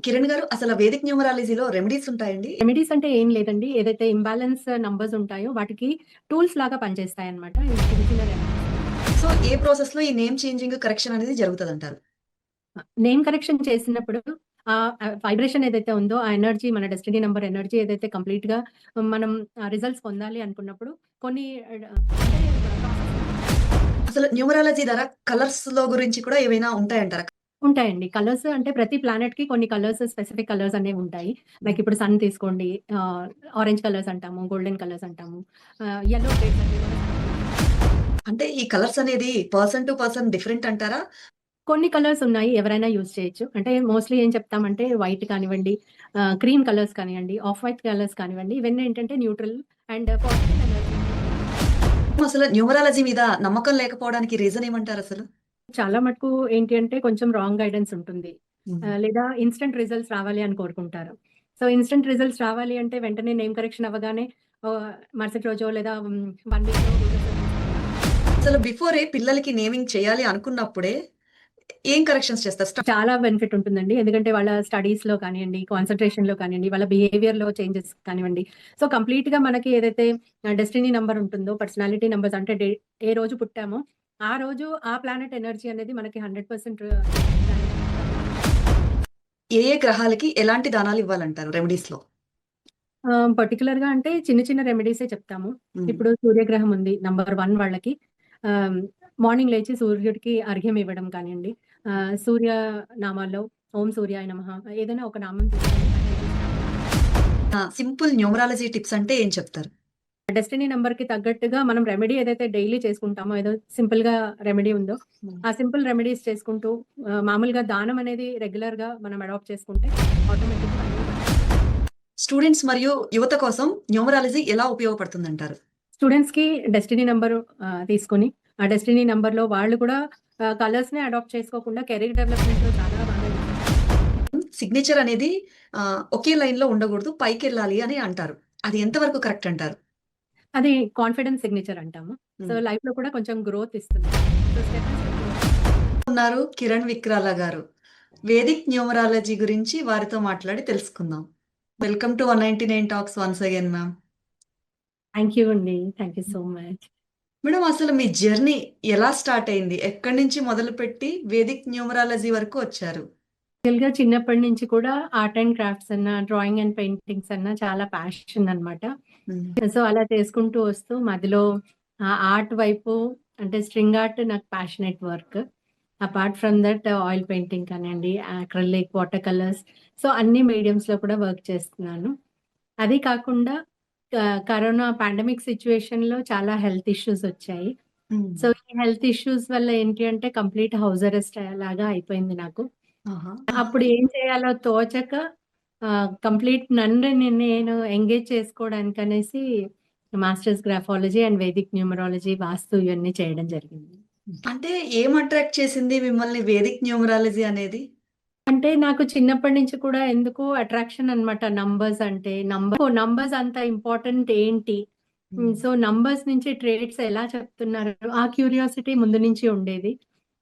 కిరణ్ గారు అసలు Vedic న్యూమరాలజీలో remedies ఉంటాయండి? రెమెడీస్ అంటే ఏం లేదండి. ఏదైతే ఇంబాలెన్స్ నంబర్స్ ఉంటాయో వాటికి టూల్స్ లాగా పనిచేస్తాయన్నమాట. ఈ చిన్న చిన్న రెమెడీస్. సో, ఏ ప్రాసెస్‌లో ఈ నేమ్ చేంజింగ్, కరెక్షన్ అనేది జరుగుతదంటారు? నేమ్ కరెక్షన్ చేసినప్పుడు వైబ్రేషన్ ఏదైతే ఉందో ఆ ఎనర్జీ మన డెస్టినీ నంబర్ ఎనర్జీ ఏదైతే కంప్లీట్‌గా మనం రిజల్ట్స్ పొందాలి అనుకున్నప్పుడు కొన్ని అంటే అసలు న్యూమరాలజీ ద్వారా కలర్స్‌లో గురించి కూడా ఏవైనా ఉంటాయంటారా? ఉంటాయండి. కలర్స్ అంటే ప్రతి ప్లానెట్‌కి కొన్ని కలర్స్ స్పెసిఫిక్ కలర్స్ అనేవుంటాయి. లైక్ ఇప్పుడు సన్ తీసుకోండి. ఆరెంజ్ కలర్స్ అంటాము. గోల్డెన్ కలర్స్ అంటాము. యెల్లో షేడ్స్ అన్నీ కూడా అంటే ఈ కలర్స్ అనేది పర్సన్ టు పర్సన్ డిఫరెంట్ అంటారా? కొన్ని కలర్స్ ఉన్నాయి. ఎవరైనా యూజ్ చేయొచ్చు. అంటే మోస్ట్‌లీ ఏం చెప్తామంటే వైట్ కానివ్వండి, క్రీమ్ కలర్స్ కానివ్వండి, ఆఫ్ వైట్ కలర్స్ కానివ్వండి, ఇవన్నీ ఏంటంటే న్యూట్రల్ అండ్ పాజిటివ్ ఎనర్జీ. అసలు న్యూమరాలజీ మీద నమ్మకం లేకపోవడానికి రీజన్ ఏమంటారసలు? చాలా మటుకు ఏంటి అంటే కొంచెం రాంగ్ గైడెన్స్ ఉంటుంది. హ్మ్. లేదా ఇన్‌స్టంట్ రిజల్ట్స్ రావాలి అని కోరుకుంటారు. సో, ఇన్‌స్టంట్ రిజల్ట్స్ రావాలి అంటే వెంటనే నేమ్ కరెక్షన్ అవ్వగానే ఆహ్, మరుసటి రోజో లేదా 1 వీక్‌లో రిజల్ట్స్ అసలు బిఫోరే పిల్లలకి నేమింగ్ చేయాలి అనుకున్నప్పుడే ఏం కరెక్షన్స్ చేస్తారు? చాలా బెనిఫిట్ ఉంటుందండి. ఎందుకంటే వాళ్ళ స్టడీస్‌లో కానియండి, కాన్సంట్రేషన్‌లో కానియండి, వాళ్ళ బిహేవియర్‌లో చేంజెస్ కానివ్వండి. సో, కంప్లీట్‌గా మనకి ఏదైతే డెస్టినీ నంబర్ ఉంటుందో, పర్సనాలిటీ నంబర్స్ అంటే ఏ రోజు పుట్టామో, ఆ రోజు ఆ ప్లానెట్ ఎనర్జీ అనేది మనకి 100% ఏ ఏ గ్రహాలకి ఎలాంటి దానాలు ఇవ్వాలంటారు రెమెడీస్‌లో? పర్టిక్యులర్‌గా అంటే చిన్న చిన్న రెమెడీసే చెప్తాము. హ్మ్. ఇప్పుడు సూర్యగ్రహం ఉంది. నంబర్ 1 వాళ్ళకి ఆహ్, మార్నింగ్ లేచి సూర్యుడికి అర్ఘ్యం ఇవ్వడం కానియండి, సూర్య నామాల్లో ఓం సూర్యాయ నమః ఏదైనా ఒక నామం తీసుకొని సింపుల్ న్యూమరాలజీ టిప్స్ అంటే ఏం చెప్తారు? డెస్టినీ నంబర్‌కి తగ్గట్టుగా మనం రెమెడీ ఏదైతే డైలీ చేసుకుంటామో, ఏదో సింపుల్‌గా రెమెడీ ఉందో, హ్మ్. ఆ సింపుల్ రెమెడీస్ చేసుకుంటూ మామూలుగా దానం అనేది రెగ్యులర్‌గా మనం అడాప్ట్ చేసుకుంటే ఆటోమేటిక్‌గా అన్నీ స్టూడెంట్స్ మరియు యువత కోసం న్యూమరాలజీ ఎలా ఉపయోగపడుతుందంటారు? స్టూడెంట్స్‌కి డెస్టినీ నంబరు తీసుకొని, ఆ డెస్టినీ నంబర్‌లో వాళ్ళు కూడా కలర్స్‌నే అడాప్ట్ చేసుకోకుండా కెరీర్ డెవలప్‌మెంట్‌లో చాలా బాగా సిగ్నేచర్ అనేది ఒకే లైన్‌లో ఉండగూడదు. పైకెళ్ళాలి అని అంటారు. అది ఎంత వరకు కరెక్ట్ అంటారు? అది కాన్ఫిడెన్స్ సిగ్నేచర్ అంటాము. సో, హ్మ్. లైఫ్‌లో కూడా కొంచెం గ్రోత్ ఇస్తుంది. So, step by step growth. ఉన్నారు కిరణ్ విక్రాల గారు. వేదిక్ న్యూమరాలజీ గురించి వారితో మాట్లాడి తెలుసుకుందాం. Welcome to 199 talks once again ma'am. Thank you అండి. Thank you so much. Madam అసలు మీ జర్నీ ఎలా స్టార్ట్ అయింది? ఎక్కడి నుంచి మొదలుపెట్టి వేదిక్ న్యూమరాలజీ వరకు వచ్చారు? యాక్చువల్‌గా చిన్నప్పటి నుంచి కూడా ఆర్ట్ అండ్ క్రాఫ్ట్స్ అన్నా, డ్రాయింగ్ అండ్ పెయింటింగ్స్ అన్నా చాలా ప్యాషన్ అన్నమాట. హ్మ్. సో, అలా చేసుకుంటూ వస్తూ మధ్యలో ఆర్ట్ వైపు అంటే స్ట్రింగ్ ఆర్ట్ నాకు passionate work. Apart from that oil painting కానియండి, అక్రిలిక్, వాటర్ కలర్స్ సో, అన్ని మీడియమ్స్‌లో కూడా వర్క్ చేస్తున్నాను. అది కాకుండా కరోనా పాండమిక్ సిట్యుయేషన్‌లో చాలా హెల్త్ ఇష్యూస్ వచ్చాయి. హ్మ్. సో, ఈ హెల్త్ ఇష్యూస్ వల్ల ఏంటి అంటే కంప్లీట్ హౌస్ అరెస్ట్ లాగా అయిపోయింది నాకు. ఆహా! అప్పుడు ఏం చేయాలో తోచక కంప్లీట్ నన్ను నేను ఎంగేజ్ చేసుకోవడానికనేసి masters graphology and Vedic numerology, vastu ఇవన్నీ చేయడం జరిగింది. అంటే ఏం అట్రాక్ట్ చేసింది మిమ్మల్ని వేదిక్ న్యూమరాలజీ అనేది? అంటే నాకు చిన్నప్పటి నుంచి కూడా ఎందుకో అట్రాక్షన్ అన్నమాట నంబర్స్ అంటే. నంబర్స్ అంత ఇంపార్టెంట్ ఏంటి? హ్మ్. సో, నంబర్స్ నుంచి ట్రేడ్స్ ఎలా చెప్తున్నారు? ఆ క్యూరియాసిటీ ముందు నుంచి ఉండేది.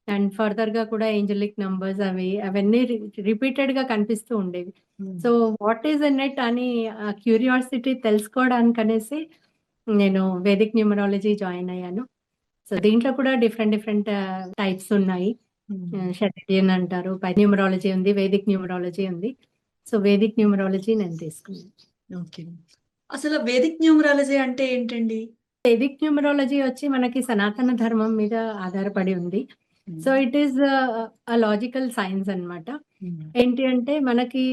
అండ్ ఫర్దర్‌గా కూడా ఏంజెలిక్ నంబర్స్ అవన్నీ రిపీటెడ్‌గా కనిపిస్తూ ఉండేవి. హ్మ్. So, what is in it అని ఆ క్యూరియాసిటీ తెలుసుకోవడానికనేసి నేను వేదిక్ న్యూమరాలజీ జాయిన్ అయ్యాను. సో, దీంట్లో కూడా డిఫరెంట్ డిఫరెంట్ టైప్స్ ఉన్నాయి. హ్మ్. షట్‌డియన్ అంటారు. న్యూమరాలజీ ఉంది. వేదిక్ న్యూమరాలజీ ఉంది. సో, వేదిక్ న్యూమరాలజీ నేను తీసుకున్నాను. ఓకే. అసలు వేదిక్ న్యూమరాలజీ అంటే ఏంటండి? వేదిక్ న్యూమరాలజీ వచ్చి మనకి సనాతన ధర్మం మీద ఆధారపడి ఉంది. సో, హ్మ్. ఇట్ ఈస్ లాజికల్ సైన్స్ అన్నమాట. హ్మ్. ఏంటి అంటే మనకి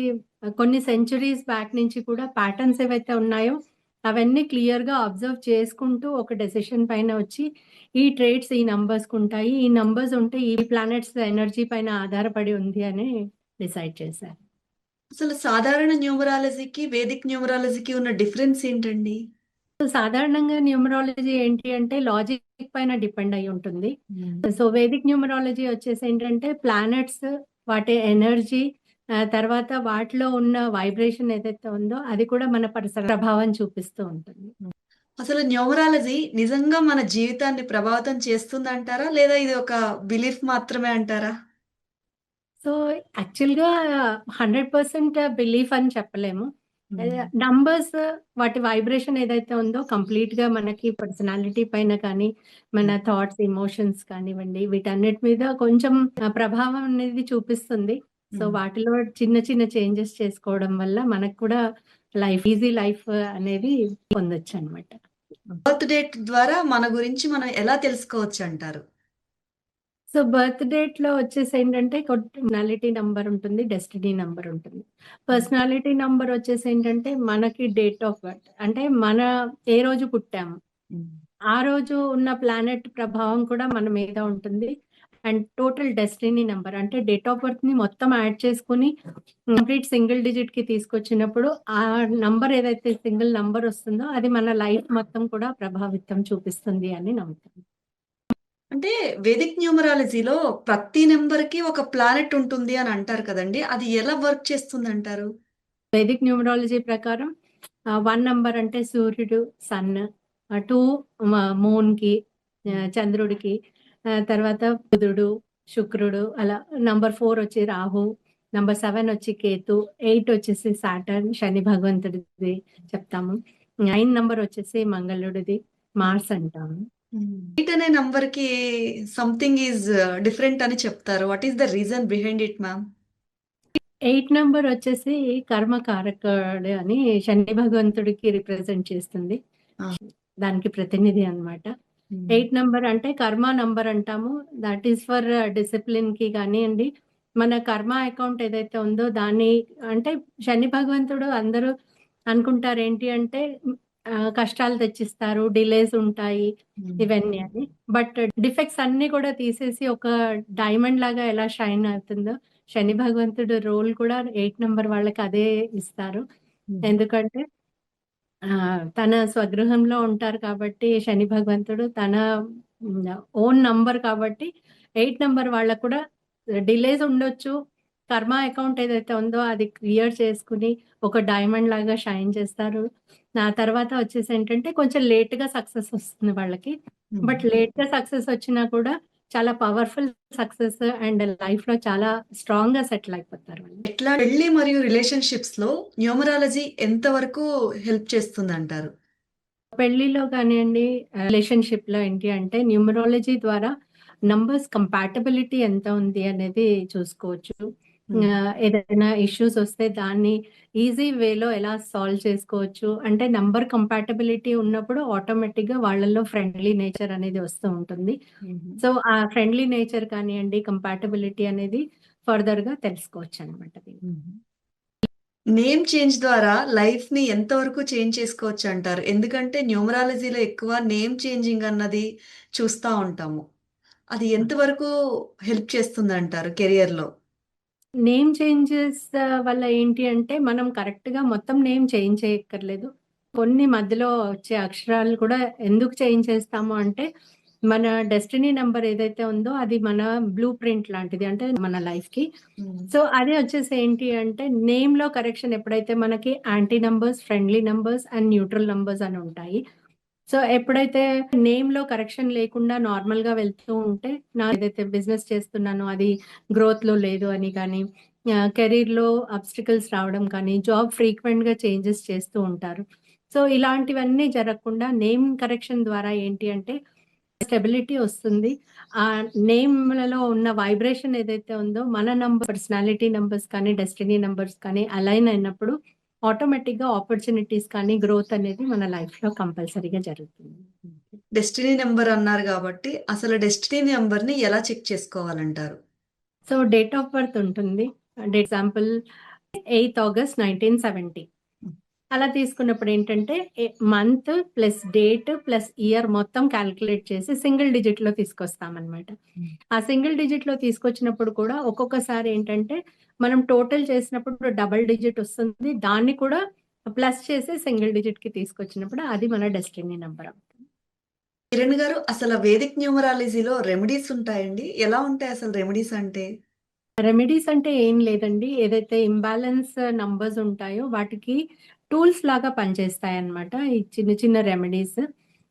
కొన్ని సెంచురీస్ బ్యాక్ నుంచి కూడా ప్యాటర్న్స్ ఏవైతే ఉన్నాయో అవన్నీ క్లియర్‌గా అబ్జర్వ్ చేసుకుంటూ ఒక డెసిషన్ పైన వచ్చి ఈ ట్రేట్స్ ఈ నంబర్స్‌కుంటాయి. ఈ నంబర్స్ ఉంటే ఈ ప్లానెట్స్ ఎనర్జీ పైన ఆధారపడి ఉంది అని డిసైడ్ చేశారు. అసలు సాధారణ న్యూమరాలజీకి, వేదిక్ న్యూమరాలజీకి ఉన్న డిఫరెన్స్ ఏంటండి? సో, సాధారణంగా న్యూమరాలజీ ఏంటి అంటే లాజిక్ పైన డిపెండ్ అయ్యి ఉంటుంది. హ్మ్. సో, వేదిక్ న్యూమరాలజీ వచ్చేసేంటంటే ప్లానెట్స్, వాటి ఎనర్జీ తర్వాత వాటిలో ఉన్న వైబ్రేషన్ ఏదైతే ఉందో అది కూడా మన ప్రభావం చూపిస్తూ ఉంటుంది. అసలు న్యూమరాలజీ నిజంగా మన జీవితాన్ని ప్రభావితం చేస్తుందంటారా? లేదా ఇది ఒక బిలీఫ్ మాత్రమే అంటారా? సో, సో, యాక్చువల్‌గా 100% బిలీఫ్ అని చెప్పలేము. హ్మ్. నంబర్స్ వాటి వైబ్రేషన్ ఏదైతే ఉందో కంప్లీట్‌గా మనకి పర్సనాలిటీ పైన కానీ, మన హ్మ్. థాట్స్, ఎమోషన్స్ కానివ్వండి, వీటన్నిటి మీద కొంచెం ప్రభావం అనేది చూపిస్తుంది. సో, హ్మ్. వాటిలో చిన్న చిన్న చేంజెస్ చేసుకోవడం వల్ల మనకు కూడా ఈజీ లైఫ్ అనేది పొందొచ్చనమాట. బర్త్ డేట్ ద్వారా మన గురించి మనం ఎలా తెలుసుకోవచ్చంటారు? సో, బర్త్ డేట్‌లో వచ్చేసేంటంటే పర్సనాలిటీ నంబర్ ఉంటుంది. డెస్టినీ నంబర్ ఉంటుంది. హ్మ్. పర్సనాలిటీ నంబర్ వచ్చేసేంటంటే మనకి డేట్ ఆఫ్ బర్త్ అంటే మన ఏ రోజు పుట్టాము. హ్మ్. ఆ రోజు ఉన్న ప్లానెట్ ప్రభావం కూడా మన మీద ఉంటుంది. అండ్ టోటల్ డెస్టినీ నంబర్ అంటే డేట్ ఆఫ్ బర్త్‌ని మొత్తం యాడ్ చేసుకొని కంప్లీట్ సింగిల్ డిజిట్‌కి తీసుకొచ్చినప్పుడు ఆ నంబర్ ఏదైతే సింగిల్ నంబర్ వస్తుందో అది మన లైఫ్ మొత్తం కూడా ప్రభావితం చూపిస్తుంది అని నమ్ముతాను. అంటే వేదిక్ న్యూమరాలజీలో ప్రతి నంబర్‌కి ఒక ప్లానెట్ ఉంటుంది అని అంటారు కదండీ! అది ఎలా వర్క్ చేస్తుందంటారు? వైదిక్ న్యూమరాలజీ ప్రకారం 1 నంబర్ అంటే సూర్యుడు, సన్. 2 మూన్‌కి, హ్మ్. చంద్రుడికి, తర్వాత బుధుడు, శుక్రుడు అలా. నంబర్ 4 వచ్చి రాహు, నంబర్ 7 వచ్చి కేతు, 8 వచ్చేసి సాటర్న్ శని భగవంతుడిది చెప్తాము. 9 నంబర్ వచ్చేసి మంగళుడిది, హ్మ్. మార్స్ అంటాము. హ్మ్. 8 అనే నంబర్‌కి సంథింగ్ ఈస్ డిఫరెంట్ అని చెప్తారు. What is the reason behind it ma'am? 8 number వచ్చేసి కర్మకారకుడు అని శని భగవంతుడికి రిప్రజెంట్ చేస్తుంది. ఆ! దానికి ప్రతినిధి అన్నమాట. హ్మ్. 8 నంబర్ అంటే కర్మ నంబర్ అంటాము. దట్ ఈస్ ఫర్ డిసిప్లిన్‌కి గానియండి, మన కర్మ అకౌంట్ ఏదైతే ఉందో దాన్ని అంటే శని భగవంతుడు అందరూ అనుకుంటారు ఏంటి అంటే కష్టాలు తెచ్చిస్తారు, డిలేస్ ఉంటాయి హ్మ్. ఇవన్నీ అని. బట్ డిఫెక్ట్స్ అన్నీ కూడా తీసేసి ఒక డైమండ్ లాగా ఎలా షైన్ అవుతుందో, శని భగవంతుడు రోల్ కూడా 8 నంబర్ వాళ్ళకి అదే ఇస్తారు. హుహు. ఎందుకంటే తన స్వగృహంలో ఉంటారు కాబట్టి శని భగవంతుడు తన హ్మ్. ఓన్ నంబర్ కాబట్టి 8 నంబర్ వాళ్ళకి కూడా డిలేస్ ఉండొచ్చు. కర్మ అకౌంట్ ఏదైతే ఉందో అది క్లియర్ చేసుకొని ఒక డైమండ్ లాగా షైన్ చేస్తారు. ఆ తర్వాత వచ్చేసేంటంటే కొంచెం లేట్‌గా సక్సెస్ వస్తుంది వాళ్ళకి. హ్మ్. బట్ లేట్‌గా సక్సెస్ వచ్చినా కూడా చాలా పవర్‌ఫుల్ సక్సెస్ అండ్ లైఫ్‌లో చాలా స్ట్రాంగ్‌గా సెటిల్ అయిపోతారు వాళ్ళు. ఎట్లా పెళ్లి మరియు రిలేషన్‌షిప్స్‌లో న్యూమరాలజీ ఎంత వరకు హెల్ప్ చేస్తుందంటారు? పెళ్ళిలో కానియండి, రిలేషన్‌షిప్‌లో ఏంటి అంటే న్యూమరాలజీ ద్వారా నంబర్స్ కంపాటబిలిటీ ఎంత ఉంది అనేది చూసుకోవచ్చు. హ్మ్. ఏదైనా ఇష్యూస్ వస్తే దాన్ని ఈజీ వేలో ఎలా సాల్వ్ చేసుకోవచ్చు. అంటే నంబర్ కంపాటబిలిటీ ఉన్నప్పుడు ఆటోమేటిక్‌గా వాళ్ళలో ఫ్రెండ్లీ నేచర్ అనేది వస్తూ ఉంటుంది. హుహు. సో, ఆ ఫ్రెండ్లీ నేచర్ కానియండి, కంపాటబిలిటీ అనేది ఫర్దర్‌గా తెలుసుకోవచ్చనమాట దీన్ని. హుహు. నేమ్ చేంజ్ ద్వారా లైఫ్‌ని ఎంత వరకు చేంజ్ చేసుకోవచ్చంటారు? ఎందుకంటే న్యూమరాలజీలో ఎక్కువ నేమ్ చేంజింగ్ అన్నది చూస్తా ఉంటాము. అది ఎంతవరకు హెల్ప్ చేస్తుందంటారు కెరియర్‌లో? నేమ్ చేంజెస్ వల్ల ఏంటి అంటే, మనం కరెక్ట్‌గా మొత్తం నేమ్ చేంజ్ చేయక్కర్లేదు. కొన్ని మధ్యలో వచ్చే అక్షరాలు కూడా ఎందుకు చేంజ్ చేస్తాము అంటే, మన డెస్టినీ నంబర్ ఏదైతే ఉందో, అది మన బ్లూ ప్రింట్ లాంటిది. అంటే మన లైఫ్‌కి. హ్మ్. సో, అదే వచ్చేసి ఏంటి అంటే, నేమ్‌లో కరెక్షన్ ఎప్పుడైతే మనకి anti numbers, friendly numbers and neutral numbers అని ఉంటాయి. సో, ఎప్పుడైతే నేమ్‌లో కరెక్షన్ లేకుండా నార్మల్‌గా వెళ్తూ ఉంటే, ఏదైతే బిజినెస్ చేస్తున్నానో అది గ్రోత్‌లో లేదు అని కానీ, కెరీర్‌లో అబ్‌స్టికల్స్ రావడం కానీ, జాబ్ ఫ్రీక్వెంట్‌గా చేంజెస్ చేస్తూ ఉంటారు. సో, ఇలాంటివన్నీ జరగకుండా నేమ్ కరెక్షన్ ద్వారా ఏంటి అంటే, స్టెబిలిటీ వస్తుంది. ఆ నేమ్‌లలో ఉన్న వైబ్రేషన్ ఏదైతే ఉందో, మన పర్సనాలిటీ నంబర్స్ కానీ, డెస్టినీ నంబర్స్ కానీ అలైన్ అయినప్పుడు ఆటోమేటిక్‌గా ఆపర్చునిటీస్ కానీ, గ్రోత్ అనేది మన లైఫ్‌లో కంపల్సరీగా జరుగుతుంది. డెస్టినీ నంబర్ అన్నారు గాబట్టి, అసలు డెస్టినీ నంబర్‌ని ఎలా చెక్ చేసుకోవాలంటారు? సో, డేట్ ఆఫ్ బర్త్ ఉంటుంది. Example 8 August 1970. హ్మ్. అలా తీసుకున్నప్పుడు ఏంటంటే, month plus date plus year మొత్తం కాలిక్యులేట్ చేసి సింగిల్ డిజిట్‌లో తీసుకొస్తామనమాట. హ్మ్. ఆ సింగిల్ డిజిట్‌లో తీసుకొచ్చినప్పుడు కూడా ఒక్కొక్కసారి ఏంటంటే, మనం టోటల్ చేసినప్పుడు డబుల్ డిజిట్ వస్తుంది. దాన్ని కూడా ప్లస్ చేసి సింగిల్ డిజిట్‌కి తీసుకొచ్చినప్పుడు అది మన డెస్టినీ నంబర్ అవుతుంది. కిరణ్ గారు అసల వేదిక్ న్యూమరాలజీలో రెమెడీస్ ఉంటాయండి? ఎలా ఉంటాయి అసలు రెమెడీస్ అంటే? రెమెడీస్ అంటే ఏం లేదండి. ఏదైతే ఇంబాలెన్స్ నంబర్స్ ఉంటాయో వాటికి టూల్స్ లాగా పనిచేస్తాయన్నమాట. ఈ చిన్న చిన్న రెమెడీస్.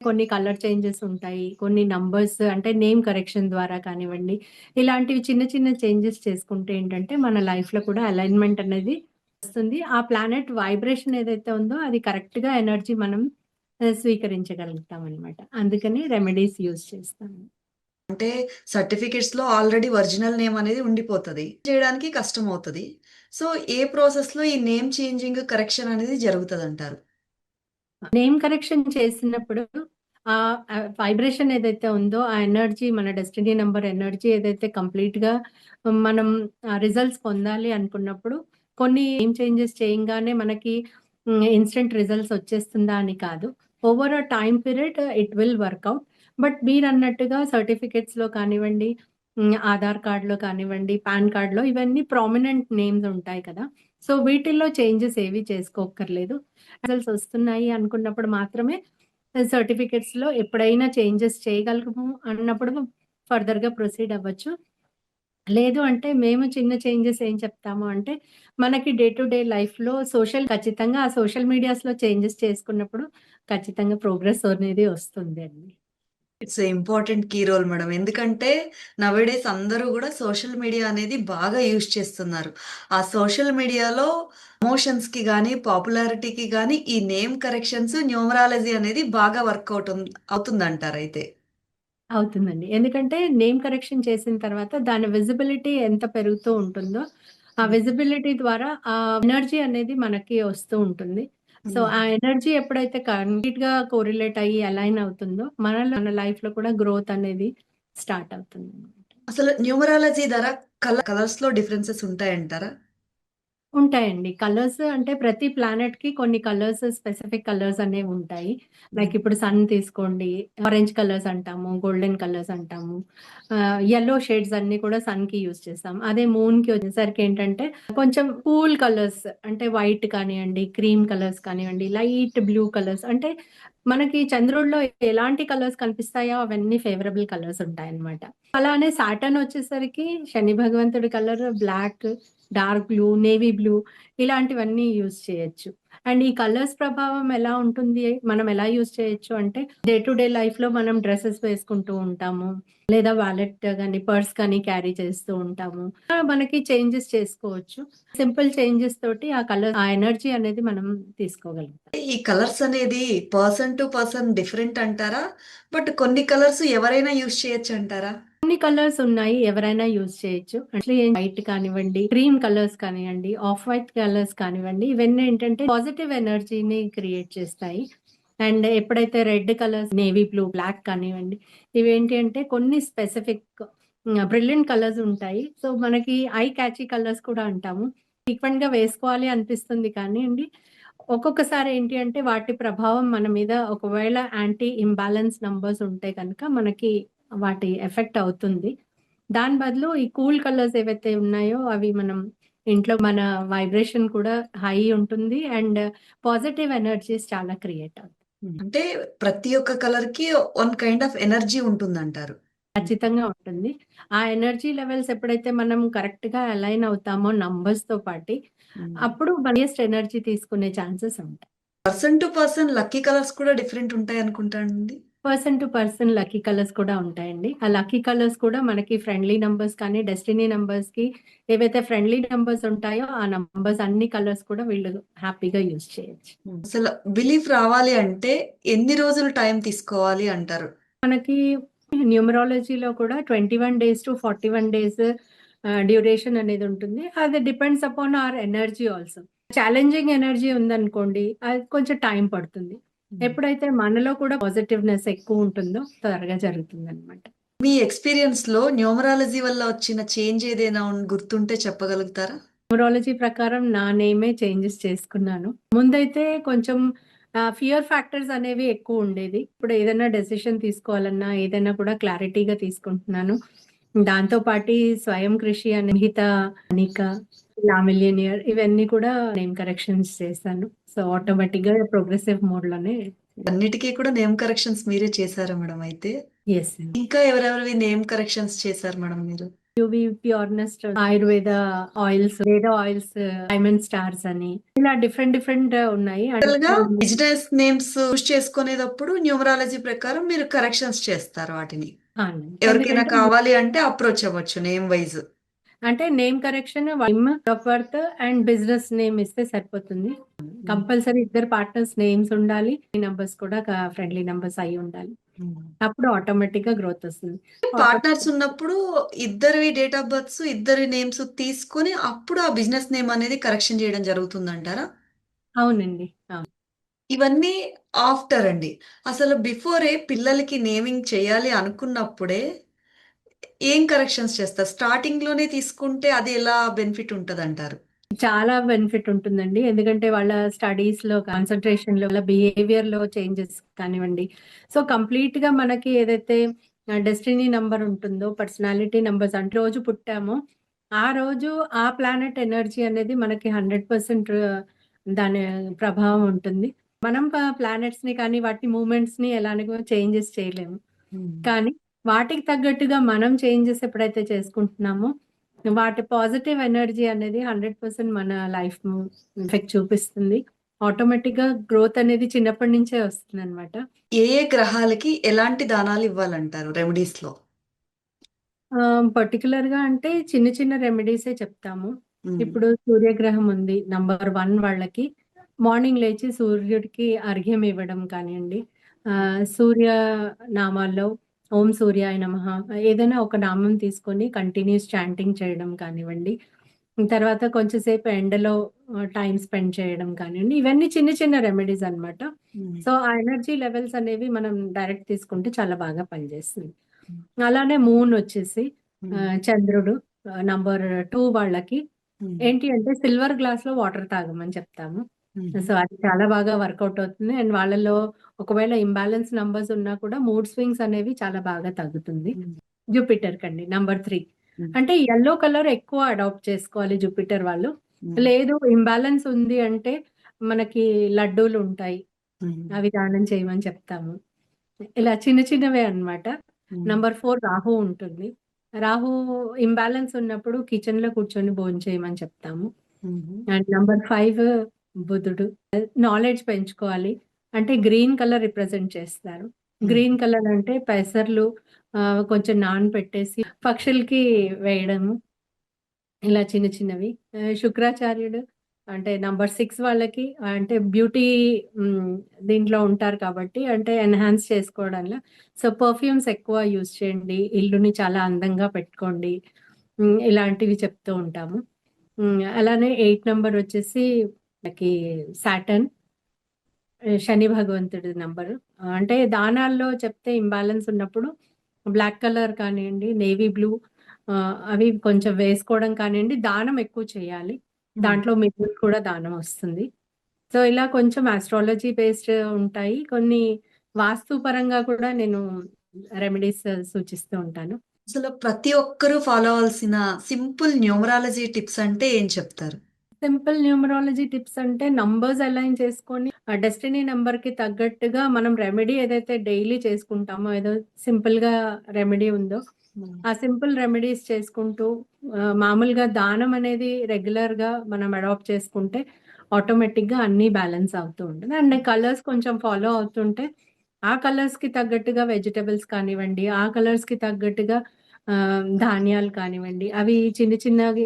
కొన్ని కలర్ చేంజెస్ ఉంటాయి. కొన్ని నంబర్స్ అంటే నేమ్ కరెక్షన్ ద్వారా కానివ్వండి, ఇలాంటివి చిన్న చిన్న చేంజెస్ చేసుకుంటే ఏంటంటే మన లైఫ్‌లో కూడా అలైన్‌మెంట్ అనేది వస్తుంది. ఆ ప్లానెట్ వైబ్రేషన్ ఏదైతే ఉందో అది కరెక్ట్‌గా ఎనర్జీ మనం స్వీకరించగలుగుతామనమాట. అందుకని రెమెడీస్ యూజ్ చేస్తాము. అంటే సర్టిఫికేట్స్‌లో ఆల్రెడీ ఒరిజినల్ నేమ్ అనేది ఉండిపోతది. చేయడానికి కష్టమవుతది. సో, ఏ ప్రాసెస్‌లో ఈ నేమ్ చేంజింగ్, కరెక్షన్ అనేది జరుగుతదంటారు? నేమ్ కరెక్షన్ చేసినప్పుడు వైబ్రేషన్ ఏదైతే ఉందో, ఆ ఎనర్జీ మన డెస్టినీ నంబర్ ఎనర్జీ ఏదైతే కంప్లీట్‌గా మనం రిజల్ట్స్ పొందాలి అనుకున్నప్పుడు, కొన్ని నేమ్ చేంజెస్ చేయంగానే మనకి ఇన్‌స్టంట్ రిజల్ట్స్ వచ్చేస్తుందా అని కాదు. Over a time period it will work out. But మీరన్నట్టుగా సర్టిఫికేట్స్‌లో కానివ్వండి, ఆధార్ కార్డ్‌లో కానివ్వండి, పాన్ కార్డ్‌లో ఇవన్నీ ప్రామినెంట్ నేమ్స్ ఉంటాయి కదా! సో, వీటిల్లో చేంజెస్ ఏవి చేసుకోక్కర్లేదు. రిజల్ట్స్ వస్తున్నాయి అనుకున్నప్పుడు మాత్రమే సర్టిఫికేట్స్‌లో ఎప్పుడైనా చేంజెస్ చేయగలము అన్నప్పుడు ఫర్దర్‌గా ప్రొసీడ్ అవ్వచ్చు. లేదు అంటే మేము చిన్న చేంజెస్ ఏం చెప్తాము అంటే, మనకి డే టు డే లైఫ్‌లో ఖచ్చితంగా ఆ సోషల్ మీడియాస్‌లో చేంజెస్ చేసుకున్నప్పుడు ఖచ్చితంగా ప్రోగ్రెస్ అనేది వస్తుంది అండి. It's a important key role madam. ఎందుకంటే నౌఎడేస్ అందరూ గూడా సోషల్ మీడియా అనేది బాగా యూజ్ చేస్తున్నారు. ఆ సోషల్ మీడియాలో ప్రమోషన్స్‌కి గాని, పాపులారిటీకి గాని ఈ నేమ్ కరెక్షన్స్, న్యూమరాలజీ అనేది బాగా వర్కౌట్ అవుతుందంటారైతే. అవుతుందండి. ఎందుకంటే నేమ్ కరెక్షన్ చేసిన తర్వాత దాని విజిబిలిటీ ఎంత పెరుగుతూ ఉంటుందో, ఆ హ్మ్. విజిబిలిటీ ద్వారా ఆ ఎనర్జీ అనేది మనకి వస్తూ ఉంటుంది. సో, హ్మ్. ఆ ఎనర్జీ ఎప్పుడైతే కంప్లీట్‌గా కోరిలేట్ అయ్యి అలైన్ అవుతుందో, మన లైఫ్‌లో కూడా గ్రోత్ అనేది స్టార్ట్ అవుతుందనమాట. అసలు న్యూమరాలజీ ద్వారా కలర్స్‌లో డిఫరెన్సెస్ ఉంటాయంటారా? ఉంటాయండి. కలర్స్ అంటే ప్రతి ప్లానెట్‌కి కొన్ని కలర్స్ స్పెసిఫిక్ కలర్స్ అనేవుంటాయి. లైక్ హ్మ్. ఇప్పుడు సన్ తీసుకోండి. ఆరెంజ్ కలర్స్ అంటాము. గోల్డెన్ కలర్స్ అంటాము. యెల్లో షేడ్స్ అన్నీ కూడా సన్‌కి యూజ్ చేస్తాం. అదే మూన్‌కి వచ్చేసరికి ఏంటంటే కొంచెం కూల్ కలర్స్ అంటే వైట్ కానియండి, క్రీమ్ కలర్స్ కానివ్వండి, లైట్ బ్లూ కలర్స్ అంటే మనకి చంద్రుడిలో ఎలాంటి కలర్స్ కనిపిస్తాయో అవన్నీ ఫేవరబుల్ కలర్స్ ఉంటాయన్నమాట. అలానే సాటర్న్ వచ్చేసరికి శని భగవంతుడి colour black, dark blue, navy blue ఇలాంటివన్నీ యూజ్ చేయొచ్చు. అండ్ ఈ కలర్స్ ప్రభావం ఎలా ఉంటుంది? మనం ఎలా యూజ్ చేయొచ్చు అంటే, డే టు డే లైఫ్‌లో మనం డ్రెసెస్ వేసుకుంటూ ఉంటాము. లేదా వాలెట్ గాని, పర్స్ కానీ క్యారీ చేస్తూ ఉంటాము. మనకి చేంజెస్ చేసుకోవచ్చు. సింపుల్ చేంజెస్ తోటి ఆ ఎనర్జీ అనేది మనం తీసుకోగలుగుతాం. ఈ కలర్స్ అనేది పర్సన్ టు పర్సన్ డిఫరెంట్ అంటారా? బట్ కొన్ని కలర్స్ ఎవరైనా యూజ్ చేయొచ్చంటారా? కొన్ని కలర్స్ ఉన్నాయి. ఎవరైనా యూజ్ చేయొచ్చు. వైట్ కానివ్వండి, క్రీమ్ కలర్స్ కానివ్వండి, ఆఫ్ వైట్ కలర్స్ కానివ్వండి, ఇవన్నీ ఏంటంటే పాజిటివ్ ఎనర్జీని క్రియేట్ చేస్తాయి. అండ్ ఎప్పుడైతే red colours, navy blue, black కానివ్వండి, ఇవేంటి అంటే కొన్ని స్పెసిఫిక్ బ్రిలియంట్ కలర్స్ ఉంటాయి. సో, మనకి ఐ క్యాచీ కలర్స్ కూడా అంటాము. ఫ్రీక్వెంట్‌గా వేసుకోవాలి అనిపిస్తుంది కానీయండి, ఒక్కొక్కసారి ఏంటి అంటే వాటి ప్రభావం మన మీద ఒకవేళ యాంటీ ఇంబాలెన్స్ నంబర్స్ ఉంటే గనక మనకి వాటి ఎఫెక్ట్ అవుతుంది. దాని బదులు ఈ కూల్ కలర్స్ ఏవైతే ఉన్నాయో అవి మనం ఇంట్లో మన వైబ్రేషన్ కూడా హై ఉంటుంది. అండ్ పాజిటివ్ ఎనర్జీస్ చాలా క్రియేట్ అవుతాయి. అంటే ప్రతి ఒక్క కలర్‌కి వన్ కైండ్ ఆఫ్ ఎనర్జీ ఉంటుందంటారు. ఖచ్చితంగా ఉంటుంది. ఆ ఎనర్జీ లెవెల్స్ ఎప్పుడైతే మనం కరెక్ట్‌గా అలైన్ అవుతామో నంబర్స్‌తో పాటి, హ్మ్. అప్పుడు హైయెస్ట్ ఎనర్జీ తీసుకునే ఛాన్సెస్ ఉంటాయి. Person to person lucky colours కూడా డిఫరెంట్ ఉంటాయనుకుంటానండి. Person to person lucky colours కూడా ఉంటాయండి. ఆ లక్కీ కలర్స్ కూడా మనకి ఫ్రెండ్లీ నంబర్స్ కానీ, డెస్టినీ నంబర్స్‌కి ఏవైతే ఫ్రెండ్లీ నంబర్స్ ఉంటాయో, ఆ నంబర్స్ అన్ని కలర్స్ కూడా వీళ్ళు హ్యాపీగా యూజ్ చేయొచ్చు. అసలు బిలీఫ్ రావాలి అంటే ఎన్ని రోజులు టైం తీసుకోవాలి అంటారు? మనకి న్యూమరాలజీలో కూడా 21 డేస్ టు 41 డేస్ డ్యూరేషన్ అనేది ఉంటుంది. అది depends upon our energy also. Challenging energy ఉందనుకోండి, అది కొంచెం టైం పడుతుంది. హ్మ్. ఎప్పుడైతే మనలో కూడా పాజిటివ్‌నెస్ ఎక్కువ ఉంటుందో త్వరగా జరుగుతుందనమాట. మీ ఎక్స్‌పీరియన్స్‌లో న్యూమరాలజీ వల్ల వచ్చిన చేంజ్ ఏదైనా గుర్తుంటే చెప్పగలుగుతారా? న్యూమరాలజీ ప్రకారం నా నేమే చేంజెస్ చేసుకున్నాను. ముందైతే కొంచెం ఫియర్ ఫ్యాక్టర్స్ అనేవి ఎక్కువుండేది. ఇప్పుడు ఏదైనా డెసిషన్ తీసుకోవాలన్నా, ఏదైనా కూడా క్లారిటీగా తీసుకుంటున్నాను. దాంతో పాటి స్వయం కృషి అనే హిత, అనిక, లా మిలియనియర్ ఇవన్నీ కూడా నేమ్ కరెక్షన్స్ చేశాను. సో, ఆటోమేటిక్‌గా ప్రోగ్రెసివ్ మోడ్‌లోనే అన్నిటికి కూడా నేమ్ కరెక్షన్స్ మీరే చేసారా మేడం అయితే? యెస్ అండి. ఇంకా ఎవరెవరివి నేమ్ కరెక్షన్స్ చేసారు మేడం మీరు? యూవి ప్యూర్నెస్ట్ ఆయుర్వేద ఆయిల్స్, వేద ఆయిల్స్, డైమండ్ స్టార్స్ అని ఇలా డిఫరెంట్ ఉన్నాయి. జనరల్ గా బిజినెస్ నేమ్స్ చూస్ చేసుకునేటప్పుడు న్యూమరాలజీ ప్రకారం మీరు కరెక్షన్స్ చేస్తారు వాటిని. ఎవరికైనా ఎందుకంటే కావాలి అంటే అప్రోచ్ అవ్వచ్చు నేమ్ వైజ్. అంటే name correction, name of birth and business name ఇస్తే సరిపోతుంది. కంపల్సరీ ఇద్దరు పార్ట్నర్స్ నేమ్స్ ఉండాలి, నంబర్స్ కూడా ఫ్రెండ్లీ నంబర్స్ అయి ఉండాలి. అప్పుడు ఆటోమేటిక్ గా గ్రోత్ వస్తుంది. పార్ట్నర్స్ ఉన్నప్పుడు ఇద్దరి డేట్ ఆఫ్ బర్త్స్, ఇద్దరి నేమ్స్ తీసుకొని అప్పుడు ఆ బిజినెస్ నేమ్ అనేది కరెక్షన్ చేయడం జరుగుతుందంటారా? అవునండి, అవును. ఇవన్నీ ఆఫ్టర్ అండి. అసలు బిఫోరే పిల్లలకి నేమింగ్ చేయాలి అనుకున్నప్పుడే ఏం కరెక్షన్స్ చేస్తారు? స్టార్టింగ్ లోనే తీసుకుంటే అది ఎలా బెనిఫిట్ ఉంటదంటారు? చాలా బెనిఫిట్ ఉంటుందండి. ఎందుకంటే వాళ్ళ స్టడీస్ లో కాన్సన్ట్రేషన్ లో, వాళ్ళ బిహేవియర్ లో చేంజెస్ కానివ్వండి. సో కంప్లీట్ గా మనకి ఏదైతే డెస్టినీ నంబర్ ఉంటుందో, పర్సనాలిటీ నంబర్స్ అంటే రోజు పుట్టామో ఆ రోజు ఆ ప్లానెట్ ఎనర్జీ అనేది మనకి 100% దాని ప్రభావం ఉంటుంది. మనం ప్లానెట్స్ ని కానీ వాటి మూమెంట్స్ ని ఎలాగో చేంజెస్ చేయలేము. కానీ వాటికి తగ్గట్టుగా మనం చేంజెస్ ఎప్పుడైతే చేసుకుంటున్నామో వాటి పాజిటివ్ ఎనర్జీ అనేది 100% మన లైఫ్ ఎఫెక్ట్ చూపిస్తుంది. ఆటోమేటిక్ గా గ్రోత్ అనేది చిన్నప్పటి నుంచే వస్తుంది అనమాట. ఏ ఏ గ్రహాలకి ఎలాంటి దానాలు ఇవ్వాలంటారు రెమెడీస్ లో? పర్టికులర్ గా అంటే చిన్న చిన్న రెమెడీసే చెప్తాము. మ్మ్. ఇప్పుడు సూర్యగ్రహం ఉంది, నంబర్ 1 వాళ్ళకి మార్నింగ్ లేచి సూర్యుడికి అర్ఘ్యం ఇవ్వడం కానివ్వండి, సూర్య నామాల్లో ఓం సూర్యాయ నమః ఏదైనా ఒక నామం తీసుకొని కంటిన్యూస్ చాంటింగ్ చేయడం కానివ్వండి, తర్వాత కొంచెం సేపు ఎండలో టైం స్పెండ్ చేయడం కానివ్వండి, ఇవన్నీ చిన్న చిన్న రెమెడీస్ అన్నమాట. మ్మ్. సో ఆ ఎనర్జీ లెవెల్స్ అనేవి మనం డైరెక్ట్ తీసుకుంటే చాలా బాగా పనిచేస్తుంది. అలానే మూన్ వచ్చేసి చంద్రుడు నంబర్ 2 వాళ్ళకి మ్మ్. ఏంటి అంటే సిల్వర్ గ్లాస్ లో వాటర్ తాగమని చెప్తాము. మ్మ్. సో అది చాలా బాగా వర్కౌట్ అవుతుంది. అండ్ వాళ్ళలో ఒకవేళ ఇంబాలెన్స్ నంబర్స్ ఉన్నా కూడా మూడ్ స్వింగ్స్ అనేవి చాలా బాగా తగ్గుతుంది. మ్మ్. జూపిటర్ కండి నంబర్ 3 మ్మ్. అంటే యెల్లో కలర్ ఎక్కువ అడాప్ట్ చేసుకోవాలి జూపిటర్ వాళ్ళు. మ్మ్. లేదు ఇంబాలెన్స్ ఉంది అంటే మనకి లడ్డూలు ఉంటాయి, మ్మ్. అవి దానం చేయమని చెప్తాము. ఇలా చిన్న చిన్నవే అన్నమాట. మ్మ్. నంబర్ 4 రాహు ఉంటుంది. రాహు ఇంబాలెన్స్ ఉన్నప్పుడు కిచెన్ లో కూర్చొని భోంచేయమని చెప్తాము. మ్మ్. అండ్ నంబర్ 5 బుధుడు. నాలెడ్జ్ పెంచుకోవాలి అంటే గ్రీన్ కలర్ రిప్రజెంట్ చేస్తారు. గ్రీన్ కలర్ అంటే పెసర్లు కొంచెం నానబెట్టేసి పక్షులకి వేయడము, ఇలా చిన్న చిన్నవి. శుక్రాచార్యుడు అంటే నంబర్ 6 వాళ్ళకి అంటే బ్యూటీ దీంట్లో ఉంటారు కాబట్టి అంటే ఎన్హాన్స్ చేసుకోవడంలో. సో పర్ఫ్యూమ్స్ ఎక్కువ యూజ్ చేయండి, ఇల్లుని చాలా అందంగా పెట్టుకోండి, ఇలాంటివి చెప్తూ ఉంటాము. అలానే 8 నంబర్ వచ్చేసి మనకి సాటర్న్, శని భగవంతుడి నంబరు. అంటే దానాల్లో చెప్తే ఇంబాలెన్స్ ఉన్నప్పుడు బ్లాక్ కలర్ కానివ్వండి, నేవీ బ్లూ అవి కొంచెం వేసుకోవడం కానివ్వండి, దానం ఎక్కువ చేయాలి. దాంట్లో మిగులు కూడా దానం వస్తుంది. సో ఇలా కొంచెం ఆస్ట్రాలజీ బేస్డ్ ఉంటాయి. కొన్ని వాస్తు పరంగా కూడా నేను రెమెడీస్ సూచిస్తూ ఉంటాను. అసలు ప్రతి ఒక్కరూ ఫాలో అవ్వాల్సిన సింపుల్ న్యూమరాలజీ టిప్స్ అంటే ఏం చెప్తారు? సింపుల్ న్యూమరాలజీ టిప్స్ అంటే నంబర్స్ అలైన్ చేసుకొని ఆ డెస్టినీ నంబర్ కి తగ్గట్టుగా మనం రెమెడీ ఏదైతే డైలీ చేసుకుంటామో, ఏదో సింపుల్ గా రెమెడీ ఉందో ఆ సింపుల్ రెమెడీస్ చేసుకుంటూ మామూలుగా దానం అనేది రెగ్యులర్ గా మనం అడాప్ట్ చేసుకుంటే ఆటోమేటిక్ గా అన్ని బ్యాలెన్స్ అవుతూ ఉంటుంది. అండ్ కలర్స్ కొంచెం ఫాలో అవుతుంటే ఆ కలర్స్ కి తగ్గట్టుగా వెజిటబుల్స్ కానివ్వండి, ఆ కలర్స్ కి తగ్గట్టుగా ధాన్యాలు కానివ్వండి, అవి చిన్న చిన్నవి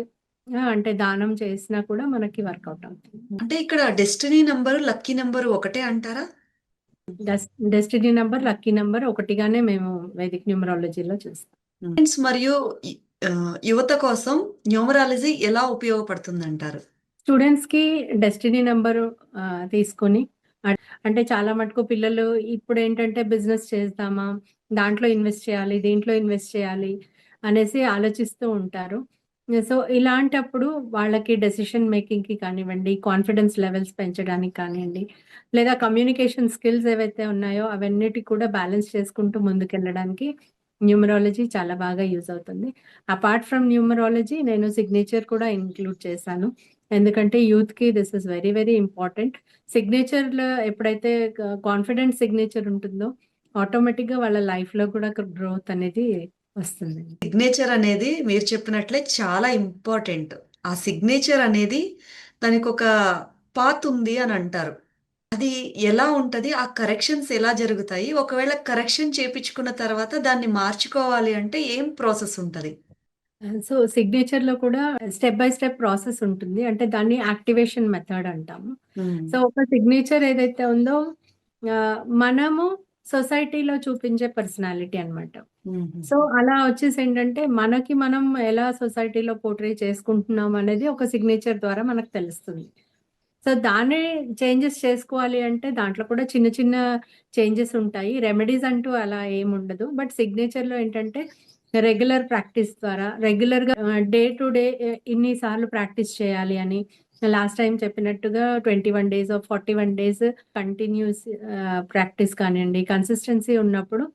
అంటే దానం చేసినా కూడా మనకి వర్కౌట్ అవుతుంది. అంటే ఇక్కడ డెస్టినీ నంబరు, లక్కీ నంబరు ఒకటే అంటారా? డెస్టినీ నంబర్, లక్కీ నంబర్ ఒకటిగానే మేము వైదిక్ న్యూమరాలజీలో చూస్తాం. స్టూడెంట్స్ మరియు యువత కోసం న్యూమరాలజీ ఎలా ఉపయోగపడుతుందంటారు? స్టూడెంట్స్ కి డెస్టినీ నంబర్ తీసుకొని అంటే చాలా మటుకు పిల్లలు ఇప్పుడు ఏంటంటే బిజినెస్ చేద్దామా, దాంట్లో ఇన్వెస్ట్ చేయాలి, దీంట్లో ఇన్వెస్ట్ చేయాలి అనేసి ఆలోచిస్తూ ఉంటారు. సో ఇలాంటప్పుడు వాళ్ళకి డెసిషన్ మేకింగ్ కి కానివ్వండి, కాన్ఫిడెన్స్ లెవెల్స్ పెంచడానికి కానివ్వండి, లేదా కమ్యూనికేషన్ స్కిల్స్ ఏవైతే ఉన్నాయో అవన్నిటి కూడా బ్యాలెన్స్ చేసుకుంటూ ముందుకెళ్ళడానికి న్యూమరాలజీ చాలా బాగా యూజ్ అవుతుంది. అపార్ట్ ఫ్రమ్ న్యూమరాలజీ నేను సిగ్నేచర్ కూడా ఇంక్లూడ్ చేశాను. ఎందుకంటే యూత్ కి this is very very important. Signature లో ఎప్పుడైతే కాన్ఫిడెంట్ సిగ్నేచర్ ఉంటుందో ఆటోమేటిక్ గా వాళ్ళ లైఫ్ లో కూడా గ్రోత్ అనేది వస్తుందండి. సిగ్నేచర్ అనేది మీరు చెప్పినట్లే చాలా ఇంపార్టెంట్. ఆ సిగ్నేచర్ అనేది దానికొక పాత్ ఉంది అని అంటారు. అది ఎలా ఉంటది? ఆ కరెక్షన్స్ ఎలా జరుగుతాయి? ఒకవేళ కరెక్షన్ చేపిచ్చుకున్న తర్వాత దాన్ని మార్చుకోవాలి అంటే ఏం ప్రాసెస్ ఉంటది? సో, సిగ్నేచర్‌లో కూడా స్టెప్ బై స్టెప్ ప్రాసెస్ ఉంటుంది. అంటే దాన్ని యాక్టివేషన్ మెథడ్ అంటాము. హ్మ్. సో, ఒక సిగ్నేచర్ ఏదైతే ఉందో మనము సొసైటీలో చూపించే పర్సనాలిటీ అన్నమాట. సో, హుహుహు. అలా వచ్చేసేంటంటే మనకి మనం ఎలా సొసైటీలో పోర్ట్రే చేసుకుంటున్నాం అనేది ఒక సిగ్నేచర్ ద్వారా మనకు తెలుస్తుంది. సో, దాన్నే చేంజెస్ చేసుకోవాలి అంటే దాంట్లో కూడా చిన్న చిన్న చేంజెస్ ఉంటాయి. రెమెడీస్ అంటూ అలా ఏముండదు. బట్ సిగ్నేచర్‌లో ఏంటంటే రెగ్యులర్ ప్రాక్టీస్ ద్వారా రెగ్యులర్‌గా డే టు డే ఇన్ని సార్లు ప్రాక్టీస్ చేయాలి అని లాస్ట్ టైమ్ చెప్పినట్టుగా 21 days or 41 days continuous practice కానియండి, కన్సిస్టెన్సీ ఉన్నప్పుడు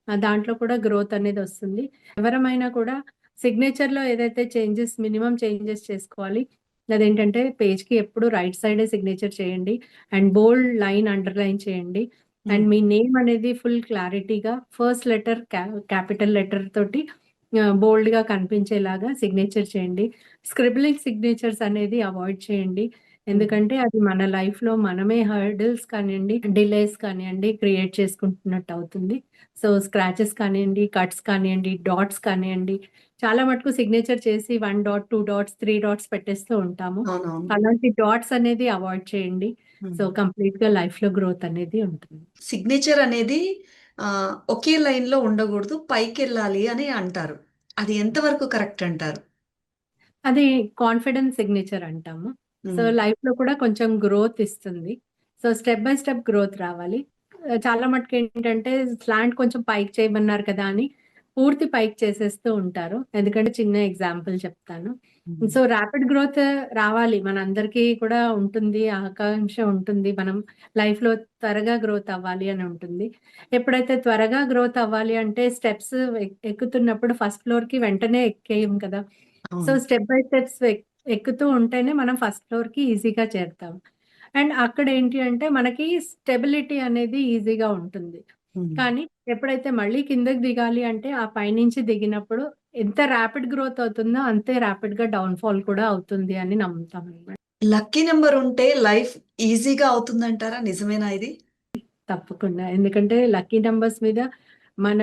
దాంట్లో కూడా గ్రోత్ అనేది వస్తుంది. ఎవరమైనా కూడా సిగ్నేచర్‌లో ఏదైతే చేంజెస్ మినిమమ్ చేంజెస్ చేసుకోవాలి. అదేంటంటే పేజ్‌కి ఎప్పుడు రైట్ సైడే సిగ్నేచర్ చేయండి. అండ్ బోల్డ్ లైన్ అండర్‌లైన్ చేయండి. హ్మ్. అండ్ మీ నేమ్ అనేది ఫుల్ క్లారిటీగా ఫస్ట్ లెటర్ క్యాపిటల్ లెటర్ తోటి బోల్డ్‌గా కనిపించేలాగా సిగ్నేచర్ చేయండి. స్క్రిబ్లింగ్ సిగ్నేచర్స్ అనేది అవాయిడ్ చేయండి. హ్మ్. ఎందుకంటే అది మన లైఫ్‌లో మనమే హర్డిల్స్ కానియండి, డిలేస్ కానియండి క్రియేట్ చేసుకుంటున్నట్టు అవుతుంది. సో, స్క్రాచెస్ కానియండి, కట్స్ కానియండి, డాట్స్ కానియండి, చాలా మటుకు సిగ్నేచర్ చేసి 1 డాట్, 2 డాట్స్, 3 డాట్స్ పెట్టేస్తూ ఉంటాము. అవునవును. అలాంటి డాట్స్ అనేది అవాయిడ్ చేయండి. సో, హ్మ్. కంప్లీట్‌గా లైఫ్‌లో గ్రోత్ అనేది ఉంటుంది. సిగ్నేచర్ అనేది ఒకే లైన్‌లో ఉండగూడదు. పైకెళ్ళాలి అని అంటారు. అది ఎంతవరకు కరెక్ట్ అంటారు? అది కాన్ఫిడెన్స్ సిగ్నేచర్ అంటాము. సో, హ్మ్. లైఫ్‌లో కూడా కొంచెం గ్రోత్ ఇస్తుంది. So, step by step growth రావాలి. చాలా మటుకేంటంటే స్లాంట్ కొంచెం పైకి చేయమన్నారు కదా! అని పూర్తి పైకి చేసేస్తూ ఉంటారు. ఎందుకంటే చిన్న ఎగ్జాంపుల్ చెప్తాను. హ్మ్. సో, ర్యాపిడ్ గ్రోత్ రావాలి. మనందరికీ కూడా ఉంటుంది. ఆకాంక్ష ఉంటుంది. మనం లైఫ్‌లో త్వరగా గ్రోత్ అవ్వాలి అని ఉంటుంది. ఎప్పుడైతే త్వరగా గ్రోత్ అవ్వాలి అంటే స్టెప్స్ ఎక్కుతున్నప్పుడు ఫస్ట్ ఫ్లోర్‌కి వెంటనే ఎక్కేయం కదా! సో, అవును. స్టెప్ బై స్టెప్స్ ఎక్కుతూ ఉంటేనే మనం ఫస్ట్ ఫ్లోర్‌కి ఈజీగా చేరుతాం. అండ్ అక్కడేంటి అంటే మనకి స్టెబిలిటీ అనేది ఈజీగా ఉంటుంది. హ్మ్. కానీ ఎప్పుడైతే మళ్ళీ కిందకి దిగాలి అంటే ఆ పైనుంచి దిగినప్పుడు ఎంత ర్యాపిడ్ గ్రోత్ అవుతుందో అంతే ర్యాపిడ్‌గా డౌన్‌ఫాల్ కూడా అవుతుంది అని నమ్ముతామనమాట. లక్కీ నంబర్ ఉంటే లైఫ్ ఈజీగా అవుతుందంటారా? నిజమేనా ఇది? తప్పకుండా. ఎందుకంటే లక్కీ నంబర్స్ మీద మన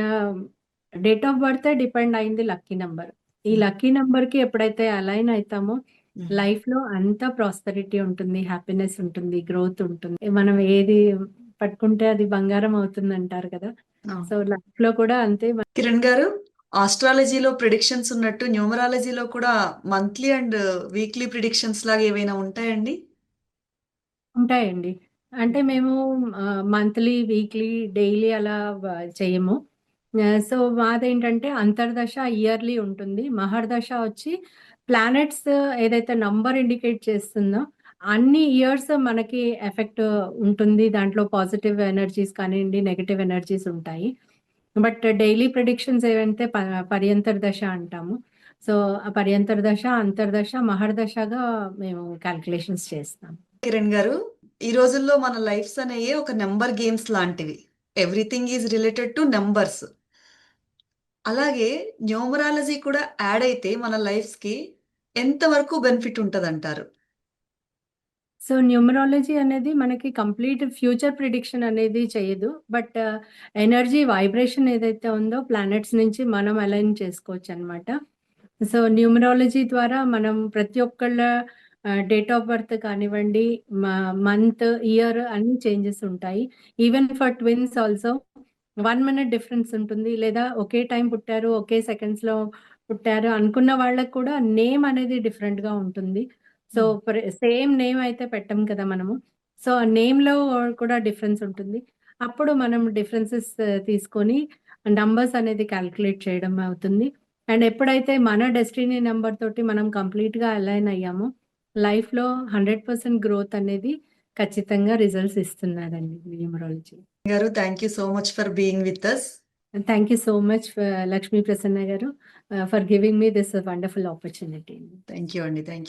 డేట్ ఆఫ్ బర్తే డిపెండ్ అయింది లక్కీ నంబర్. ఈ హ్మ్. లక్కీ నంబర్‌కి ఎప్పుడైతే అలైన్ అయితామో హ్మ్. లైఫ్‌లో అంతా ప్రాస్పెరిటీ ఉంటుంది, హ్యాపీనెస్ ఉంటుంది, గ్రోత్ ఉంటుంది. మనం ఏది పట్టుకుంటే అది బంగారం అవుతుందంటారు కదా! అవును. సో, లైఫ్‌లో కూడా అంతే కిరణ్ గారు, ఆస్ట్రాలజీలో ప్రిడిక్షన్స్ ఉన్నట్టు న్యూమరాలజీలో కూడా మంత్లీ అండ్ వీక్లీ ప్రిడిక్షన్స్ లాగా ఏవైనా ఉంటాయండి? ఉంటాయండి. అంటే మేము మంత్లీ, వీక్లీ, డైలీ అలా చెయ్యము. సో, మాదేంటంటే అంతర్దశ ఇయర్లీ ఉంటుంది. మహర్దశ వచ్చి ప్లానెట్స్ ఏదైతే నంబర్ ఇండికేట్ చేస్తుందో అన్ని ఇయర్స్ మనకి ఎఫెక్ట్ ఉంటుంది. దాంట్లో పాజిటివ్ ఎనర్జీస్ కానియండి, నెగెటివ్ ఎనర్జీస్ ఉంటాయి. బట్ డైలీ ప్రిడిక్షన్స్ ఏవంటే పర్యంతర్ దశ అంటాము. సో, ఆ పర్యంతర్ దశ, అంతర్దశ, మహర్దశగా మేము కాలిక్యులేషన్స్ చేస్తాం. కిరణ్ గారు, ఈ రోజుల్లో మన లైఫ్స్ అనేయే ఒక నంబర్ గేమ్స్ లాంటివి. Everything is related two numbers. అలాగే న్యూమరాలజీ కూడా యాడ్ అయితే మన లైఫ్స్‌కి ఎంత వరకు బెనిఫిట్ ఉంటదంటారు? సో, న్యూమరాలజీ అనేది మనకి కంప్లీట్ ఫ్యూచర్ ప్రిడిక్షన్ అనేది చేయదు. బట్ ఎనర్జీ వైబ్రేషన్ ఏదైతే ఉందో ప్లానెట్స్ నుంచి మనం అలైన్ చేసుకోవచ్చనమాట. సో, న్యూమరాలజీ ద్వారా మనం ప్రతి ఒక్కళ్ళ డేట్ ఆఫ్ బర్త్ కానివ్వండి, మ మంత్, ఇయర్ అన్ని చేంజెస్ ఉంటాయి. Even for twins also 1 minute difference ఉంటుంది. లేదా ఒకే టైం పుట్టారు, ఒకే సెకండ్స్‌లో పుట్టారు అనుకున్న వాళ్ళకి కూడా నేమ్ అనేది డిఫరెంట్‌గా ఉంటుంది. సో, హ్మ్. సేమ్ నేమ్ అయితే పెట్టం కదా మనము. సో, ఆ నేమ్‌లో కూడా డిఫరెన్స్ ఉంటుంది. అప్పుడు మనం డిఫరెన్సెస్ తీసుకొని నంబర్స్ అనేది కాలిక్యులేట్ చేయడం అవుతుంది. అండ్ ఎప్పుడైతే మన డెస్టినీ నంబర్ తోటి మనం కంప్లీట్‌గా అలైన్ అయ్యామో, లైఫ్‌లో 100% గ్రోత్ అనేది ఖచ్చితంగా రిజల్ట్స్ ఇస్తున్నాదండి న్యూమరాలజీ. గారు, thank you so much for being with us. Thank you so much, Lakshmi Prasanna garu, for giving me this wonderful opportunity. Thank you అండి. Thank you.